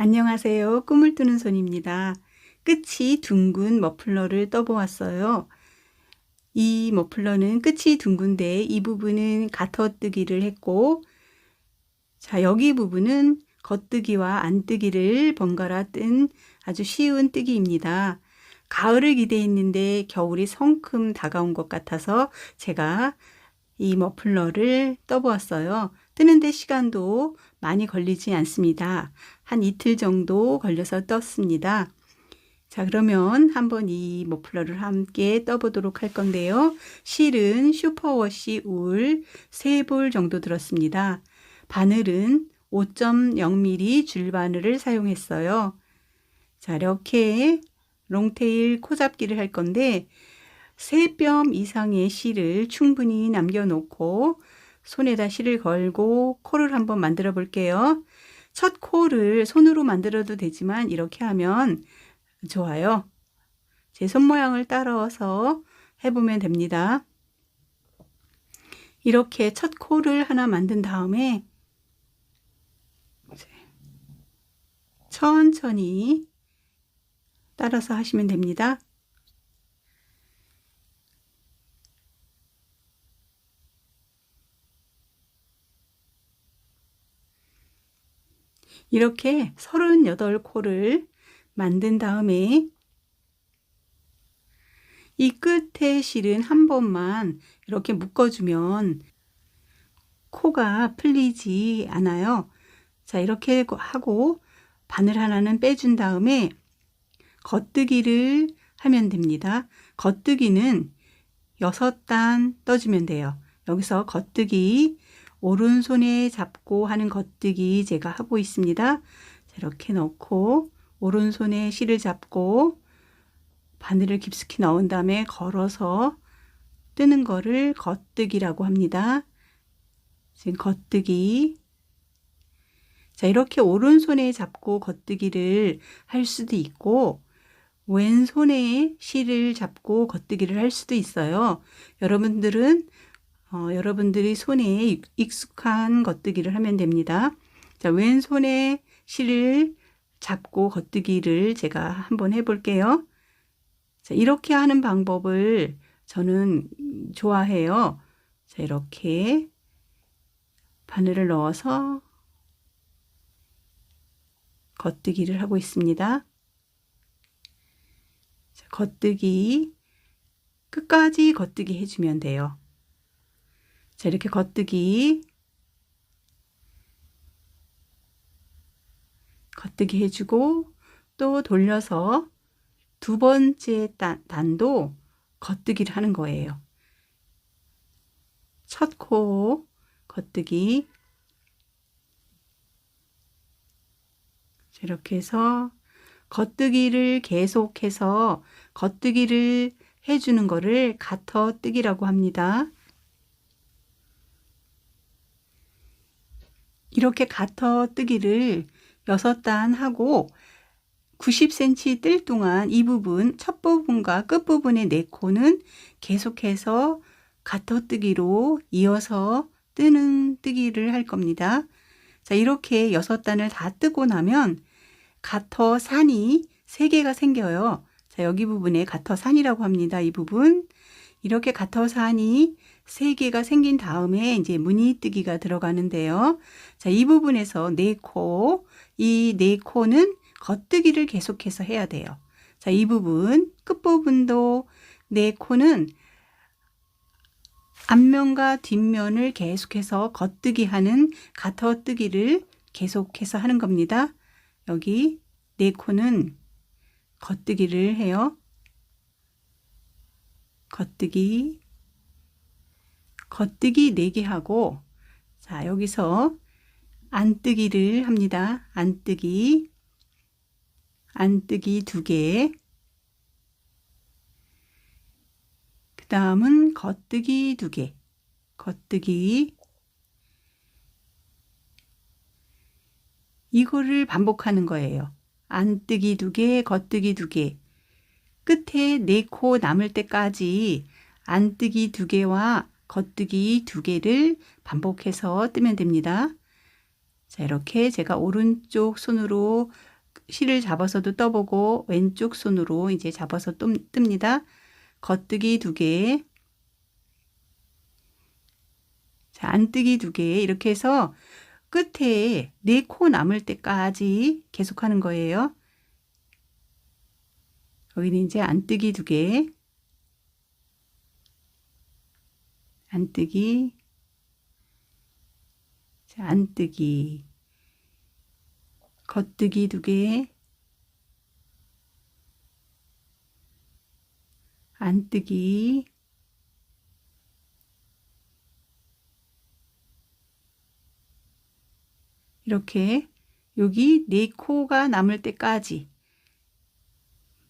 안녕하세요. 꿈을 꾸는 손입니다. 끝이 둥근 머플러를 떠보았어요. 이 머플러는 끝이 둥근데 이 부분은 가터뜨기를 했고, 자, 여기 부분은 겉뜨기와 안뜨기를 번갈아 뜬 아주 쉬운 뜨기입니다. 가을을 기대했는데 겨울이 성큼 다가온 것 같아서 제가 이 머플러를 떠보았어요. 뜨는데 시간도 많이 걸리지 않습니다. 한 이틀 정도 걸려서 떴습니다. 자, 그러면 한번 이 머플러를 함께 떠보도록 할 건데요. 실은 슈퍼워시 울 3볼 정도 들었습니다. 바늘은 5.0mm 줄바늘을 사용했어요. 자, 이렇게 롱테일 코잡기를 할 건데 3뼘 이상의 실을 충분히 남겨놓고 손에다 실을 걸고 코를 한번 만들어 볼게요. 첫 코를 손으로 만들어도 되지만 이렇게 하면 좋아요. 제 손 모양을 따라서 해보면 됩니다. 이렇게 첫 코를 하나 만든 다음에 천천히 따라서 하시면 됩니다. 이렇게 38코를 만든 다음에 이 끝에 실은 한 번만 이렇게 묶어주면 코가 풀리지 않아요. 자, 이렇게 하고 바늘 하나는 빼준 다음에 겉뜨기를 하면 됩니다. 겉뜨기는 6단 떠주면 돼요. 여기서 겉뜨기 오른손에 잡고 하는 겉뜨기 제가 하고 있습니다. 자, 이렇게 넣고 오른손에 실을 잡고 바늘을 깊숙이 넣은 다음에 걸어서 뜨는 거를 겉뜨기라고 합니다. 지금 겉뜨기. 자, 이렇게 오른손에 잡고 겉뜨기를 할 수도 있고 왼손에 실을 잡고 겉뜨기를 할 수도 있어요. 여러분들은 여러분들이 손에 익숙한 겉뜨기를 하면 됩니다. 자, 왼손에 실을 잡고 겉뜨기를 제가 한번 해볼게요. 자, 이렇게 하는 방법을 저는 좋아해요. 자, 이렇게 바늘을 넣어서 겉뜨기를 하고 있습니다. 자, 겉뜨기 끝까지 겉뜨기 해주면 돼요. 자, 이렇게 겉뜨기 해주고 또 돌려서 두 번째 단도 겉뜨기를 하는 거예요. 첫 코 겉뜨기. 이렇게 해서 겉뜨기를 계속해서 겉뜨기를 해주는 거를 가터뜨기라고 합니다. 이렇게 가터뜨기를 6단 하고 90cm 뜰 동안 이 부분 첫 부분과 끝 부분의 4코는 계속해서 가터뜨기로 이어서 뜨는 뜨기를 할 겁니다. 자, 이렇게 6단을 다 뜨고 나면 가터산이 3개가 생겨요. 자, 여기 부분에 가터산이라고 합니다. 이 부분. 이렇게 가터산이 3개가 생긴 다음에 이제 무늬뜨기가 들어가는데요. 자, 이 부분에서 4코, 이 4코는 겉뜨기를 계속해서 해야 돼요. 자, 이 부분, 끝부분도 4코는 앞면과 뒷면을 계속해서 겉뜨기 하는 가터뜨기를 계속해서 하는 겁니다. 여기 4코는 겉뜨기를 해요. 겉뜨기 4개 하고, 자, 여기서 안뜨기를 합니다. 안뜨기 2개. 그 다음은 겉뜨기 2개. 겉뜨기. 이거를 반복하는 거예요. 안뜨기 2개, 겉뜨기 2개. 끝에 4코 남을 때까지 안뜨기 2개와 겉뜨기 2개를 반복해서 뜨면 됩니다. 자, 이렇게 제가 오른쪽 손으로 실을 잡아서도 떠보고 왼쪽 손으로 이제 잡아서 뜹니다. 겉뜨기 2개, 자, 안뜨기 2개 이렇게 해서 끝에 4코 남을 때까지 계속하는 거예요. 여기는 이제 안뜨기 2개, 안뜨기, 자, 안뜨기, 겉뜨기 2개, 안뜨기, 이렇게 여기 4코가 남을 때까지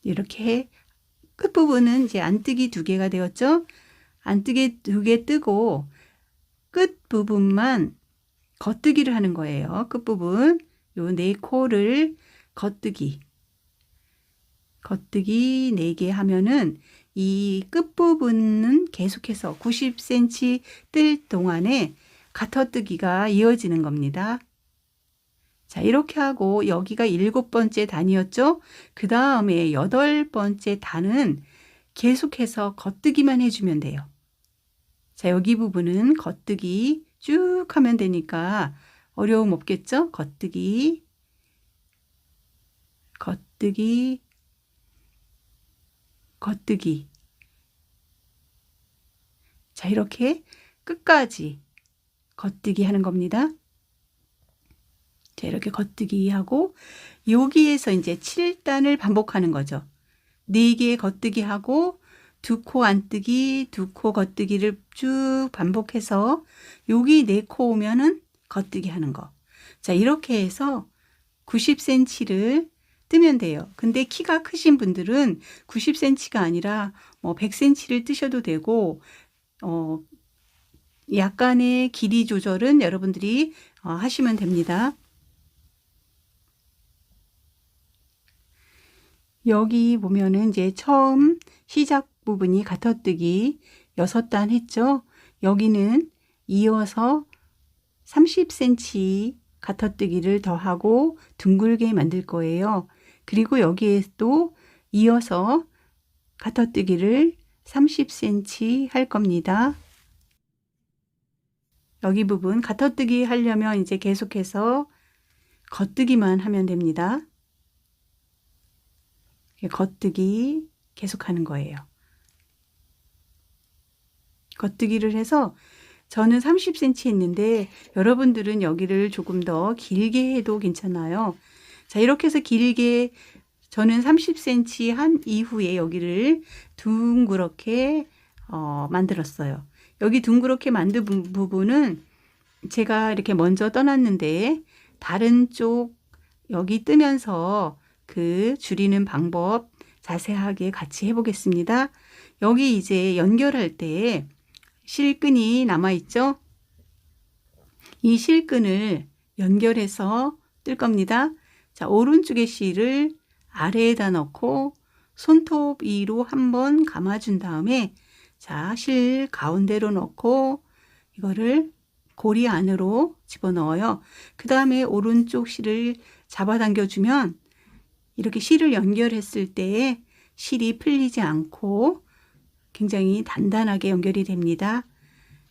이렇게 끝부분은 이제 안뜨기 2개가 되었죠. 안뜨기 2개 뜨고 끝부분만 겉뜨기를 하는 거예요. 끝부분 요 4코를 겉뜨기 4개 하면은 이 끝부분은 계속해서 90cm 뜰 동안에 가터뜨기가 이어지는 겁니다. 자, 이렇게 하고 여기가 7번째 단이었죠. 그 다음에 8번째 단은 계속해서 겉뜨기만 해주면 돼요. 자, 여기 부분은 겉뜨기 쭉 하면 되니까 어려움 없겠죠? 겉뜨기, 겉뜨기, 겉뜨기. 자, 이렇게 끝까지 겉뜨기 하는 겁니다. 자, 이렇게 겉뜨기 하고 여기에서 이제 7단을 반복하는 거죠. 4개 겉뜨기 하고 2코 안뜨기, 2코 겉뜨기를 쭉 반복해서 여기 4코 오면은 겉뜨기 하는 거. 자, 이렇게 해서 90cm를 뜨면 돼요. 근데 키가 크신 분들은 90cm가 아니라 뭐 100cm를 뜨셔도 되고, 약간의 길이 조절은 여러분들이 하시면 됩니다. 여기 보면은 이제 처음 시작 부분이 가터뜨기 6단 했죠. 여기는 이어서 30cm 가터뜨기를 더하고 둥글게 만들 거예요. 그리고 여기에 또 이어서 가터뜨기를 30cm 할 겁니다. 여기 부분 가터뜨기 하려면 이제 계속해서 겉뜨기만 하면 됩니다. 겉뜨기 계속하는 거예요. 겉뜨기를 해서 저는 30cm 했는데 여러분들은 여기를 조금 더 길게 해도 괜찮아요. 자, 이렇게 해서 길게 저는 30cm 한 이후에 여기를 둥그렇게 만들었어요. 여기 둥그렇게 만든 부분은 제가 이렇게 먼저 떠났는데 다른 쪽 여기 뜨면서 그 줄이는 방법 자세하게 같이 해보겠습니다. 여기 이제 연결할 때 실끈이 남아있죠? 이 실끈을 연결해서 뜰 겁니다. 자, 오른쪽의 실을 아래에다 넣고 손톱 위로 한번 감아준 다음에 자, 실 가운데로 넣고 이거를 고리 안으로 집어넣어요. 그 다음에 오른쪽 실을 잡아당겨주면 이렇게 실을 연결했을 때 실이 풀리지 않고 굉장히 단단하게 연결이 됩니다.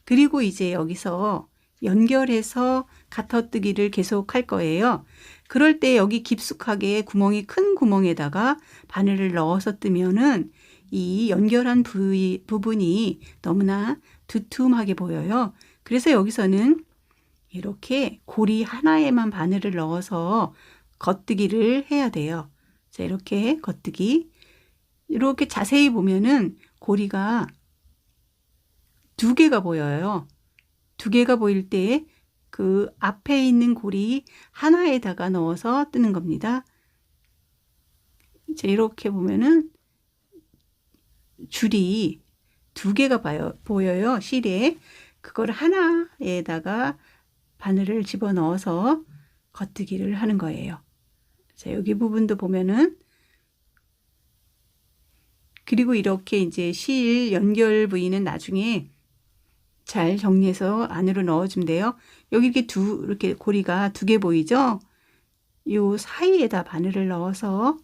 그리고 이제 여기서 연결해서 가터뜨기를 계속 할 거예요. 그럴 때 여기 깊숙하게 구멍이 큰 구멍에다가 바늘을 넣어서 뜨면은 이 연결한 부분이 너무나 두툼하게 보여요. 그래서 여기서는 이렇게 고리 하나에만 바늘을 넣어서 겉뜨기를 해야 돼요. 자, 이렇게 겉뜨기. 이렇게 자세히 보면은 고리가 2개가 보여요. 2개가 보일 때 그 앞에 있는 고리 하나에다가 넣어서 뜨는 겁니다. 자, 이렇게 보면은 줄이 2개가 보여요. 실에. 그걸 하나에다가 바늘을 집어넣어서 겉뜨기를 하는 거예요. 자, 여기 부분도 보면은 그리고 이렇게 이제 실 연결 부위는 나중에 잘 정리해서 안으로 넣어주면 돼요. 여기 이렇게 고리가 2개 보이죠? 요 사이에다 바늘을 넣어서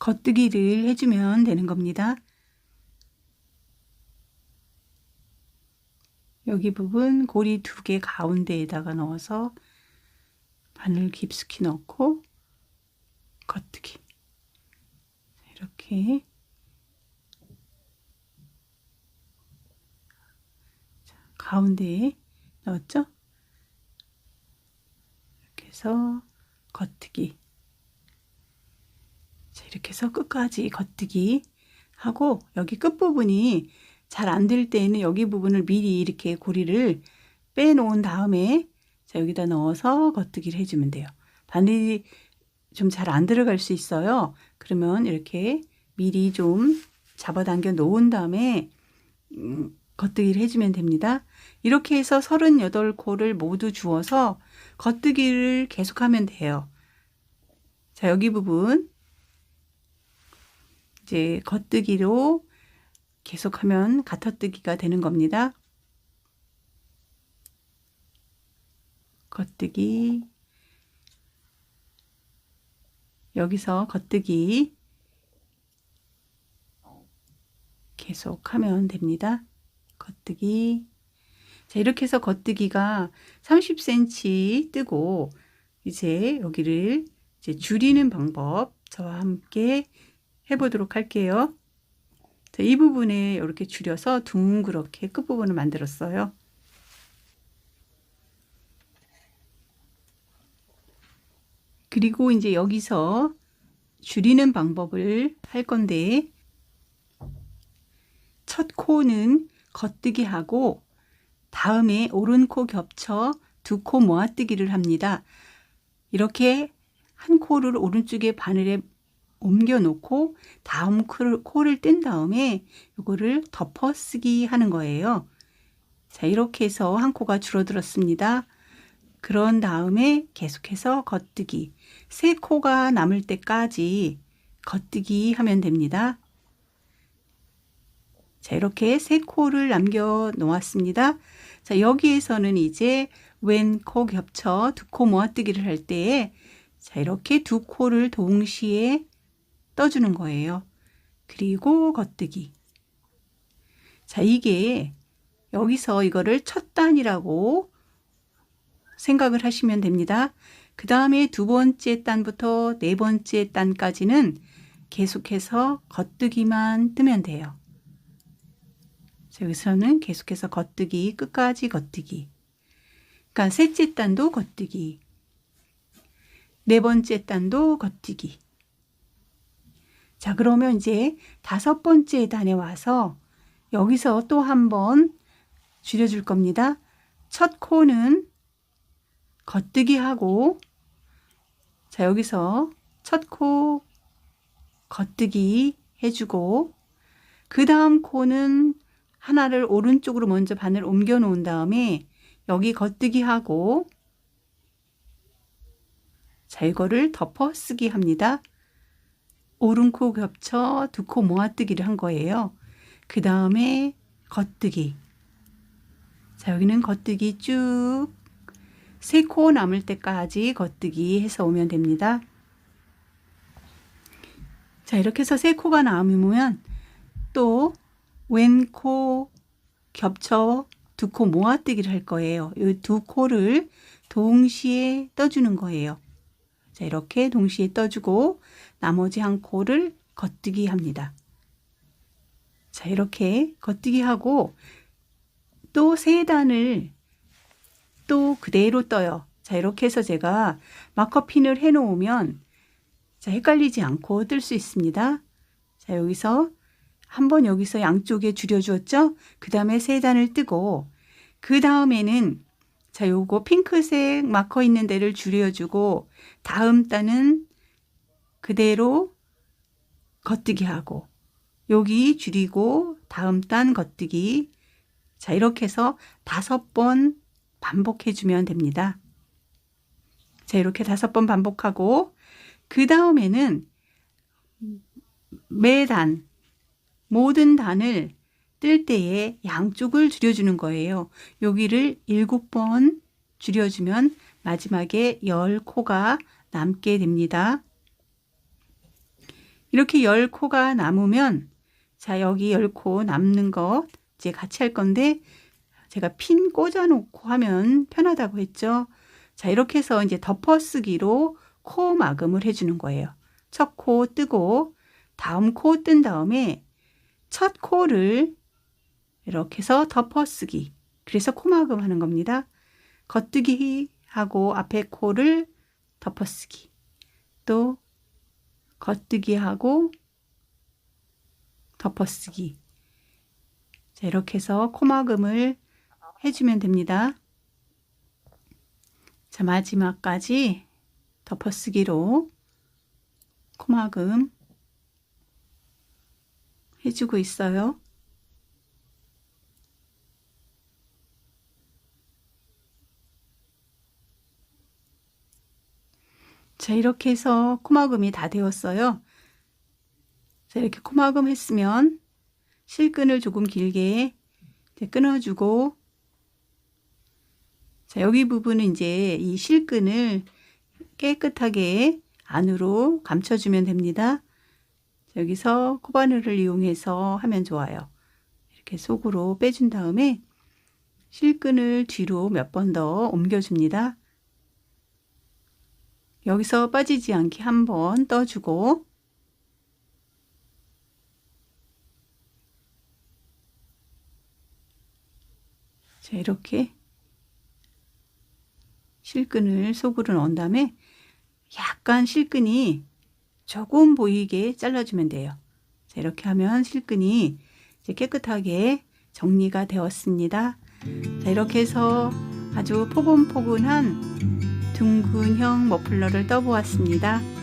겉뜨기를 해주면 되는 겁니다. 여기 부분 고리 2개 가운데에다가 넣어서 바늘 깊숙이 넣고 겉뜨기. 이렇게 가운데에 넣었죠? 이렇게 해서 겉뜨기. 자, 이렇게 해서 끝까지 겉뜨기 하고, 여기 끝부분이 잘 안 될 때에는 여기 부분을 미리 이렇게 고리를 빼놓은 다음에 자, 여기다 넣어서 겉뜨기를 해주면 돼요. 바늘이 좀 잘 안 들어갈 수 있어요. 그러면 이렇게 미리 좀 잡아당겨 놓은 다음에 겉뜨기를 해주면 됩니다. 이렇게 해서 38코를 모두 주어서 겉뜨기를 계속하면 돼요. 자, 여기 부분 이제 겉뜨기로 계속하면 가터뜨기가 되는 겁니다. 겉뜨기, 여기서 겉뜨기 계속하면 됩니다. 겉뜨기. 자, 이렇게 해서 겉뜨기가 30cm 뜨고, 이제 여기를 이제 줄이는 방법 저와 함께 해보도록 할게요. 자, 이 부분에 이렇게 줄여서 둥그렇게 끝부분을 만들었어요. 그리고 이제 여기서 줄이는 방법을 할 건데, 첫 코는 겉뜨기 하고 다음에 오른 코 겹쳐 2코 모아뜨기를 합니다. 이렇게 한 코를 오른쪽에 바늘에 옮겨 놓고 다음 코를 뗀 다음에 이거를 덮어쓰기 하는 거예요. 자, 이렇게 해서 한 코가 줄어들었습니다. 그런 다음에 계속해서 겉뜨기, 3코가 남을 때까지 겉뜨기 하면 됩니다. 자, 이렇게 3코를 남겨 놓았습니다. 자, 여기에서는 이제 왼 코 겹쳐 2코 모아뜨기를 할 때에 자, 이렇게 2코를 동시에 떠주는 거예요. 그리고 겉뜨기. 자, 이게 여기서 이거를 첫 단이라고 생각을 하시면 됩니다. 그 다음에 2번째 단부터 4번째 단까지는 계속해서 겉뜨기만 뜨면 돼요. 자, 여기서는 계속해서 겉뜨기, 끝까지 겉뜨기. 그러니까 셋째 단도 겉뜨기, 4번째 단도 겉뜨기. 자, 그러면 이제 5번째 단에 와서 여기서 또 한 번 줄여줄 겁니다. 첫 코는 겉뜨기 하고, 자, 여기서 첫 코 겉뜨기 해주고, 그 다음 코는 하나를 오른쪽으로 먼저 바늘 옮겨 놓은 다음에 여기 겉뜨기 하고, 자, 이거를 덮어쓰기 합니다. 오른 코 겹쳐 2코 모아뜨기를 한 거예요. 그 다음에 겉뜨기. 자, 여기는 겉뜨기 쭉 3코 남을 때까지 겉뜨기 해서 오면 됩니다. 자, 이렇게 해서 3코가 남으면 또 왼 코 겹쳐 2코 모아뜨기를 할 거예요. 이 2코를 동시에 떠주는 거예요. 자, 이렇게 동시에 떠주고 나머지 한 코를 겉뜨기 합니다. 자, 이렇게 겉뜨기 하고 또 3단을 또 그대로 떠요. 자, 이렇게 해서 제가 마커핀을 해 놓으면 자, 헷갈리지 않고 뜰 수 있습니다. 자, 여기서 한번 여기서 양쪽에 줄여주었죠? 그 다음에 3단을 뜨고, 그 다음에는 자, 요거 핑크색 마커 있는 데를 줄여주고, 다음 단은 그대로 겉뜨기 하고, 여기 줄이고, 다음 단 겉뜨기. 자, 이렇게 해서 5번 반복해주면 됩니다. 자, 이렇게 5번 반복하고, 그 다음에는 매 단, 모든 단을 뜰 때에 양쪽을 줄여주는 거예요. 여기를 7번 줄여주면 마지막에 10코가 남게 됩니다. 이렇게 10코가 남으면 자, 여기 10코 남는 것 이제 같이 할 건데 제가 핀 꽂아 놓고 하면 편하다고 했죠. 자, 이렇게 해서 이제 덮어쓰기로 코 마금을 해주는 거예요. 첫 코 뜨고 다음 코 뜬 다음에 첫 코를 이렇게 해서 덮어쓰기. 그래서 코 마금 하는 겁니다. 겉뜨기 하고 앞에 코를 덮어쓰기. 또 겉뜨기 하고 덮어쓰기. 자, 이렇게 해서 코막음을 해주면 됩니다. 자, 마지막까지 덮어쓰기로 코막음 해주고 있어요. 자, 이렇게 해서 코막음이 다 되었어요. 자, 이렇게 코막음 했으면 실끈을 조금 길게 끊어주고, 자, 여기 부분은 이제 이 실끈을 깨끗하게 안으로 감춰주면 됩니다. 자, 여기서 코바늘을 이용해서 하면 좋아요. 이렇게 속으로 빼준 다음에 실끈을 뒤로 몇 번 더 옮겨줍니다. 여기서 빠지지 않게 한 번 떠주고, 자, 이렇게 실끈을 속으로 넣은 다음에 약간 실끈이 조금 보이게 잘라주면 돼요. 자, 이렇게 하면 실끈이 이제 깨끗하게 정리가 되었습니다. 자, 이렇게 해서 아주 포근포근한 둥근형 머플러를 떠보았습니다.